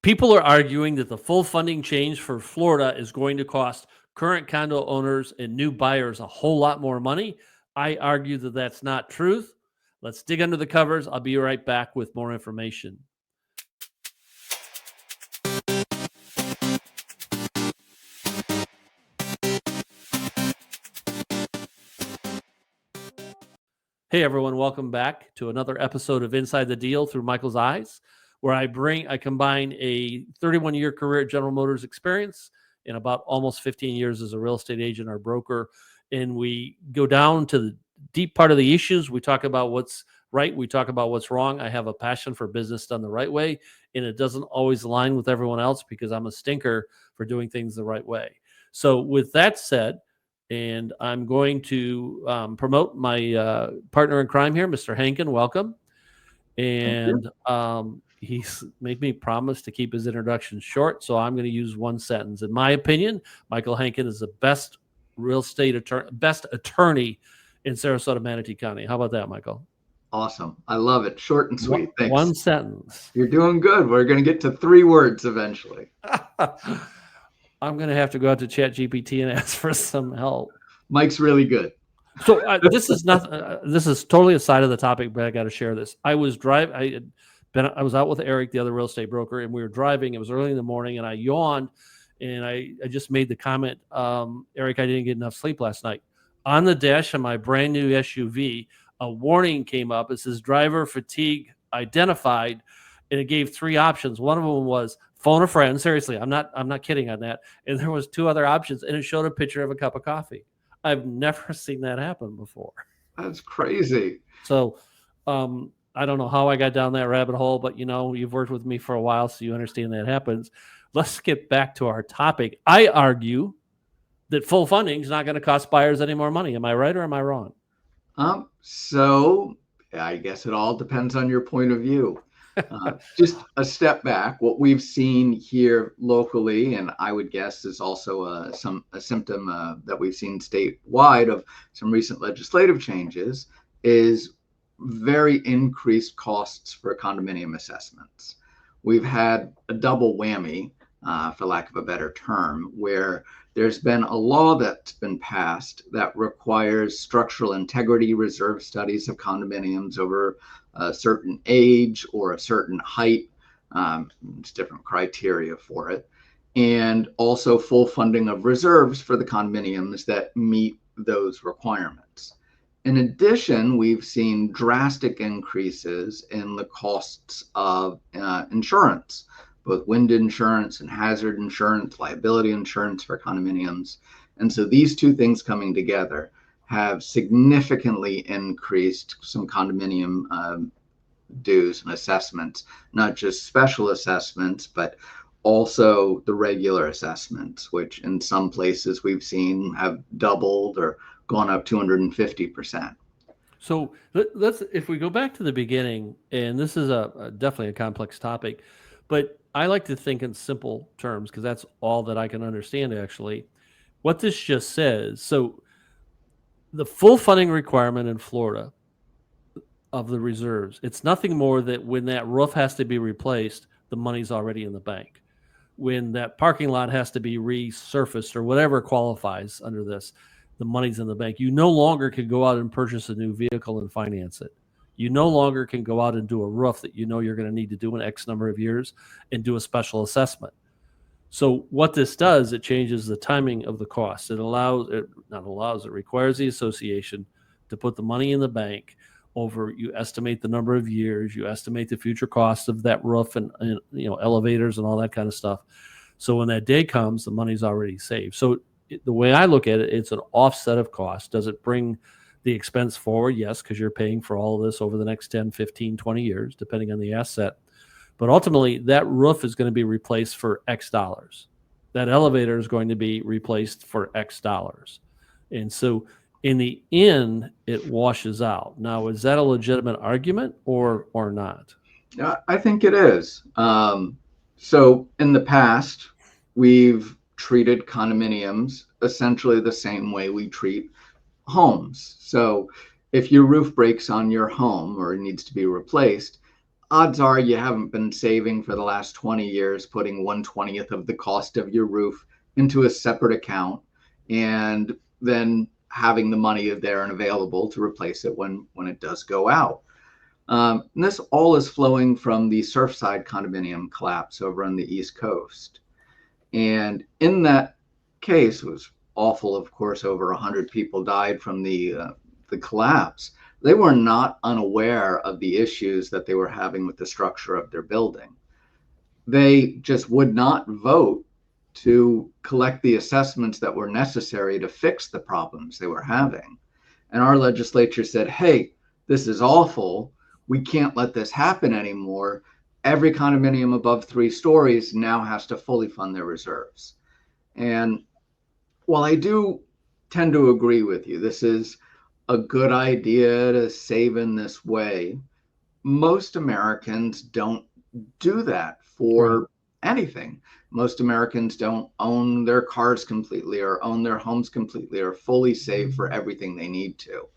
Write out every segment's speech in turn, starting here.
People are arguing that the full funding change for Florida is going to cost current condo owners and new buyers a whole lot more money. I argue that that's not truth. Let's dig under the covers. I'll be right back with more information. Hey everyone, welcome back to another episode of Inside the Deal through Michael's Eyes, where I combine a 31-year career at General Motors experience and about almost 15 years as a real estate agent or broker, and we go down to the deep part of the issues. We talk about what's right, we talk about what's wrong. I have a passion for business done the right way, and it doesn't always align with everyone else because I'm a stinker for doing things the right way. So with that said, and I'm going to promote my partner in crime here, Mr. Hankin. Welcome. And he's made me promise to keep his introduction short, so I'm going to use one sentence. In my opinion, Michael Hankin is the best real estate attorney in Sarasota, Manatee County. How about that, Michael? Awesome. I love it. Short and sweet. Thanks. One sentence. You're doing good. We're going to get to 3 words eventually. I'm going to have to go out to ChatGPT and ask for some help. Mike's really good. So this is this is totally aside of the topic, but I got to share this. I was out with Eric, the other real estate broker, and we were driving. It was early in the morning, and I yawned, and I just made the comment, Eric, I didn't get enough sleep last night. On the dash of my brand new SUV, a warning came up. It says driver fatigue identified, and it gave 3 options. One of them was phone a friend. Seriously, I'm not kidding on that. And there was 2 other options, and it showed a picture of a cup of coffee. I've never seen that happen before. That's crazy. So I don't know how I got down that rabbit hole, but you've worked with me for a while, so you understand that happens. Let's get back to our topic. I argue that full funding is not going to cost buyers any more money. Am I right or am I wrong? So I guess it all depends on your point of view. Just a step back, what we've seen here locally, and I would guess is also a symptom that we've seen statewide of some recent legislative changes, is very increased costs for condominium assessments. We've had a double whammy, for lack of a better term, where there's been a law that's been passed that requires structural integrity reserve studies of condominiums over a certain age or a certain height. It's different criteria for it. And also full funding of reserves for the condominiums that meet those requirements. In addition, we've seen drastic increases in the costs of insurance, both wind insurance and hazard insurance, liability insurance for condominiums. And so these 2 things coming together have significantly increased some condominium dues and assessments, not just special assessments, but also the regular assessments, which in some places we've seen have doubled or gone up 250%. So if we go back to the beginning, and this is definitely a complex topic, but I like to think in simple terms because that's all that I can understand actually. What this just says, so the full funding requirement in Florida of the reserves, it's nothing more that when that roof has to be replaced, the money's already in the bank. When that parking lot has to be resurfaced or whatever qualifies under this, the money's in the bank. You no longer can go out and purchase a new vehicle and finance it. You no longer can go out and do a roof that you know you're going to need to do in X number of years and do a special assessment. So what this does, it changes the timing of the cost. It requires the association to put the money in the bank over, you estimate the number of years, you estimate the future cost of that roof and elevators and all that kind of stuff. So when that day comes, the money's already saved. So the way I look at it, it's an offset of cost. Does it bring the expense forward? Yes, because you're paying for all of this over the next 10, 15, 20 years, depending on the asset. But ultimately, that roof is going to be replaced for X dollars. That elevator is going to be replaced for X dollars. And so in the end, it washes out. Now, is that a legitimate argument or not? I think it is. So in the past, we've treated condominiums essentially the same way we treat homes. So if your roof breaks on your home or needs to be replaced, odds are you haven't been saving for the last 20 years, putting 1/20th of the cost of your roof into a separate account and then having the money there and available to replace it when it does go out. And this all is flowing from the Surfside condominium collapse over on the East Coast. And in that case, it was awful, of course, over 100 people died from the collapse. They were not unaware of the issues that they were having with the structure of their building. They just would not vote to collect the assessments that were necessary to fix the problems they were having. And our legislature said, hey, this is awful. We can't let this happen anymore. Every condominium above 3 stories now has to fully fund their reserves. And while I do tend to agree with you, this is a good idea to save in this way, most Americans don't do that for Right. anything. Most Americans don't own their cars completely or own their homes completely or fully save for everything they need to.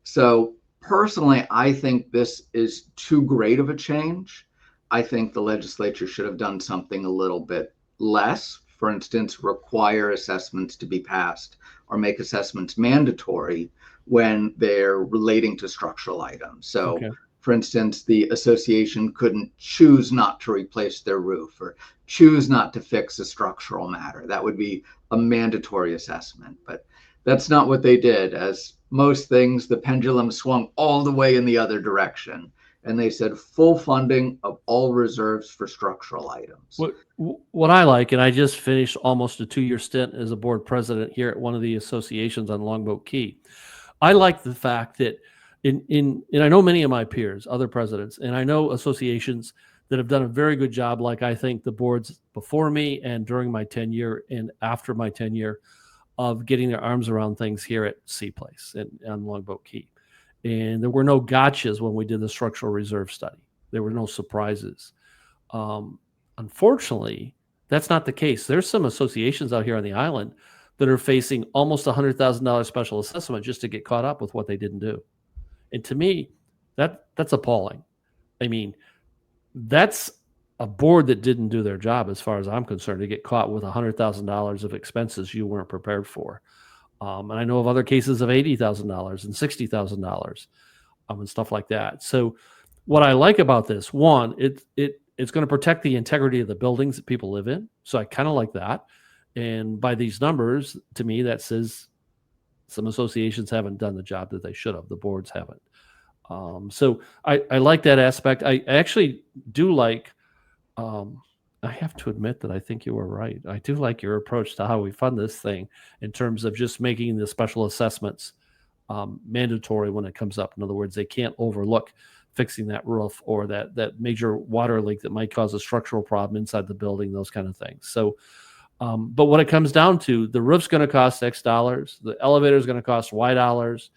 So personally, I think this is too great of a change. I think the legislature should have done something a little bit less. For instance, require assessments to be passed or make assessments mandatory when they're relating to structural items. So, Okay. for instance, the association couldn't choose not to replace their roof or choose not to fix a structural matter. That would be a mandatory assessment. But that's not what they did. As most things, the pendulum swung all the way in the other direction. And they said full funding of all reserves for structural items. What I like, and I just finished almost a 2-year stint as a board president here at one of the associations on Longboat Key. I like the fact that and I know many of my peers, other presidents, and I know associations that have done a very good job, like I think the boards before me and during my tenure and after my tenure of getting their arms around things here at Sea Place and on Longboat Key. And there were no gotchas when we did the structural reserve study. There were no surprises. Um, Unfortunately, that's not the case. There's some associations out here on the island that are facing almost $100,000 special assessment just to get caught up with what they didn't do. And to me, that's appalling. I mean, that's a board that didn't do their job, as far as I'm concerned, to get caught with $100,000 of expenses you weren't prepared for. And I know of other cases of $80,000 and $60,000 and stuff like that. So, what I like about this, one, it's going to protect the integrity of the buildings that people live in. So I kind of like that. And by these numbers, to me, that says some associations haven't done the job that they should have. The boards haven't. So I like that aspect. I actually do like. I have to admit that I think you were right. I do like your approach to how we fund this thing in terms of just making the special assessments mandatory when it comes up. In other words, they can't overlook fixing that roof or that major water leak that might cause a structural problem inside the building, those kind of things. So, but what it comes down to, the roof's going to cost X dollars, the elevator is going to cost Y dollars,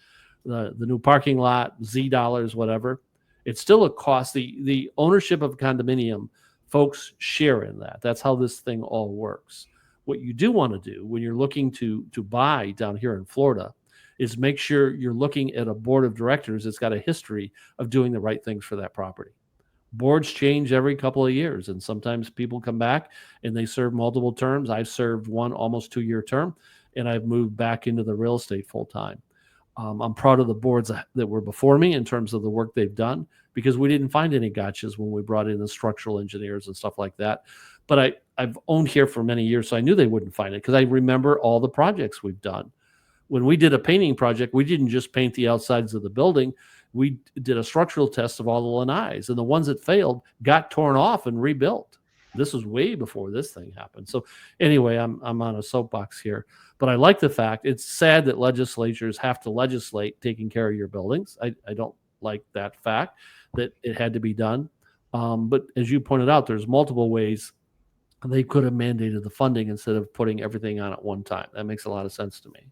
the new parking lot Z dollars, whatever. It's still a cost. The ownership of a condominium, folks share in that. That's how this thing all works. What you do want to do when you're looking to buy down here in Florida is make sure you're looking at a board of directors that's got a history of doing the right things for that property. Boards change every couple of years, and sometimes people come back and they serve multiple terms. I've served one almost 2-year term, and I've moved back into the real estate full time. I'm proud of the boards that were before me in terms of the work they've done, because we didn't find any gotchas when we brought in the structural engineers and stuff like that. But I've owned here for many years, so I knew they wouldn't find it because I remember all the projects we've done. When we did a painting project, we didn't just paint the outsides of the building. We did a structural test of all the lanais, and the ones that failed got torn off and rebuilt. This was way before this thing happened. So anyway, I'm on a soapbox here, but I like the fact it's sad that legislatures have to legislate taking care of your buildings. I don't like that fact that it had to be done. But as you pointed out, there's multiple ways they could have mandated the funding instead of putting everything on at one time. That makes a lot of sense to me.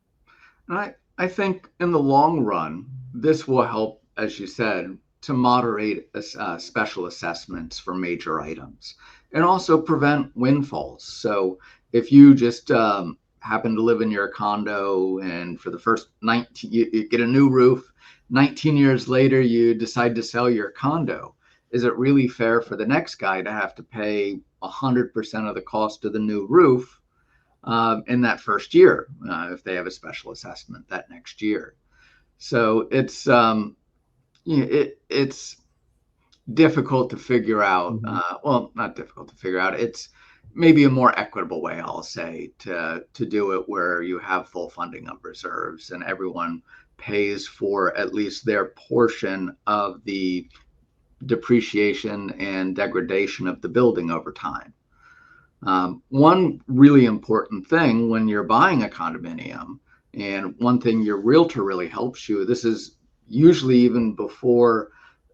And I think in the long run, this will help, as you said, to moderate special assessments for major items and also prevent windfalls. So if you just happen to live in your condo and for the first 19, you get a new roof, 19 years later, you decide to sell your condo. is it really fair for the next guy to have to pay 100% of the cost of the new roof in that first year if they have a special assessment that next year? So it's it's difficult to figure out. Well, not difficult to figure out. It's maybe a more equitable way, I'll say, to do it where you have full funding of reserves and everyone pays for at least their portion of the depreciation and degradation of the building over time. One really important thing when you're buying a condominium, and one thing your realtor really helps you, this is usually even before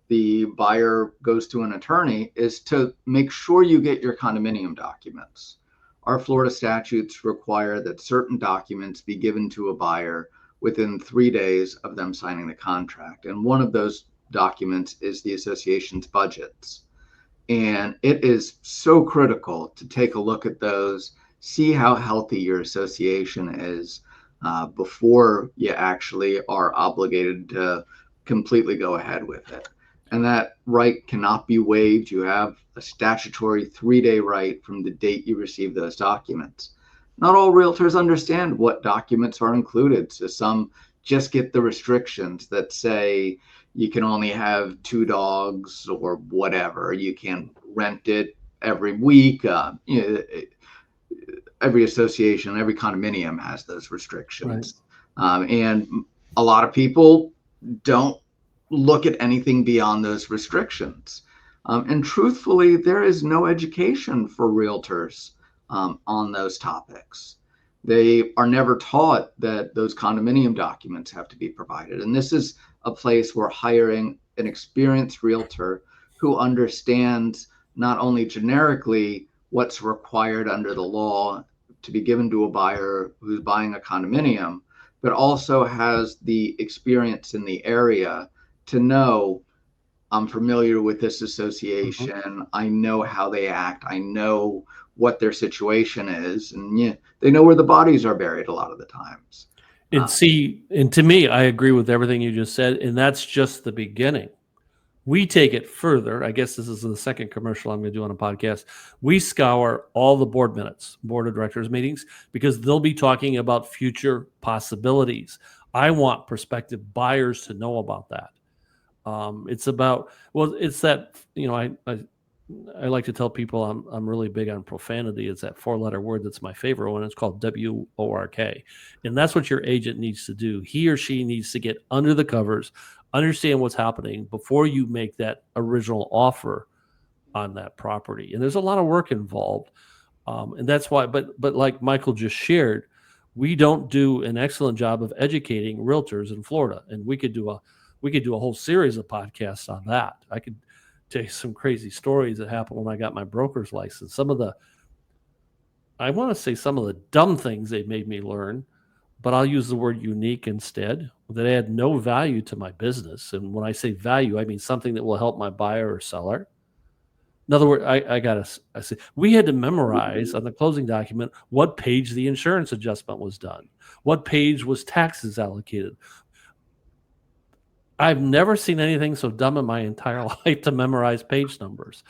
the buyer goes to an attorney, is to make sure you get your condominium documents. Our Florida statutes require that certain documents be given to a buyer within 3 days of them signing the contract. And one of those documents is the association's budgets. And it is so critical to take a look at those, see how healthy your association is before you actually are obligated to completely go ahead with it. And that right cannot be waived. You have a statutory 3-day right from the date you receive those documents. Not all realtors understand what documents are included. So some just get the restrictions that say you can only have 2 dogs or whatever. You can't rent it every week. Every association, every condominium has those restrictions. Right. And a lot of people don't look at anything beyond those restrictions. And truthfully, there is no education for realtors on those topics. They are never taught that those condominium documents have to be provided. And this is a place where hiring an experienced realtor who understands not only generically what's required under the law to be given to a buyer who's buying a condominium, but also has the experience in the area to know, I'm familiar with this association. I know how they act. I know what their situation is. And they know where the bodies are buried a lot of the times. And to me, I agree with everything you just said. And that's just the beginning. We take it further. I guess this is the second commercial I'm going to do on a podcast. We scour all the board minutes, board of directors meetings, because they'll be talking about future possibilities. I want prospective buyers to know about that. It's about, well, it's that, I like to tell people I'm really big on profanity. It's that 4-letter word that's my favorite one. It's called WORK. And that's what your agent needs to do. He or she needs to get under the covers, understand what's happening before you make that original offer on that property. And there's a lot of work involved. And that's why, but like Michael just shared, we don't do an excellent job of educating realtors in Florida. And we could do a whole series of podcasts on that. I could tell you some crazy stories that happened when I got my broker's license. I want to say some of the dumb things they made me learn, but I'll use the word unique instead, that add no value to my business. And when I say value, I mean something that will help my buyer or seller. In other words, I say we had to memorize on the closing document what page the insurance adjustment was done, what page was taxes allocated. I've never seen anything so dumb in my entire life to memorize page numbers.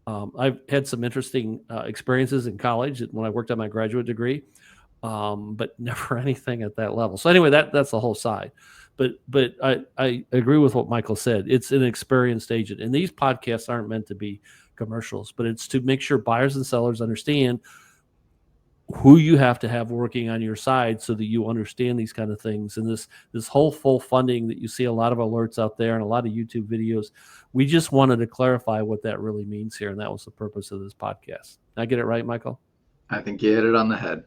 I've had some interesting experiences in college when I worked on my graduate degree, but never anything at that level. So anyway, that's the whole side. But I agree with what Michael said. It's an experienced agent. And these podcasts aren't meant to be commercials, but it's to make sure buyers and sellers understand who you have to have working on your side so that you understand these kind of things. And this whole full funding that you see a lot of alerts out there and a lot of YouTube videos, we just wanted to clarify what that really means here. And that was the purpose of this podcast. Did I get it right, Michael? I think you hit it on the head.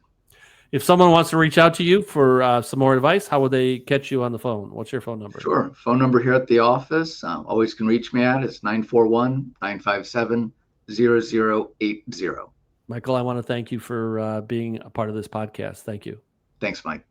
If someone wants to reach out to you for some more advice, how would they catch you on the phone? What's your phone number? Sure. Phone number here at the office, always can reach me at, is 941-957-0080. Michael, I want to thank you for being a part of this podcast. Thank you. Thanks, Mike.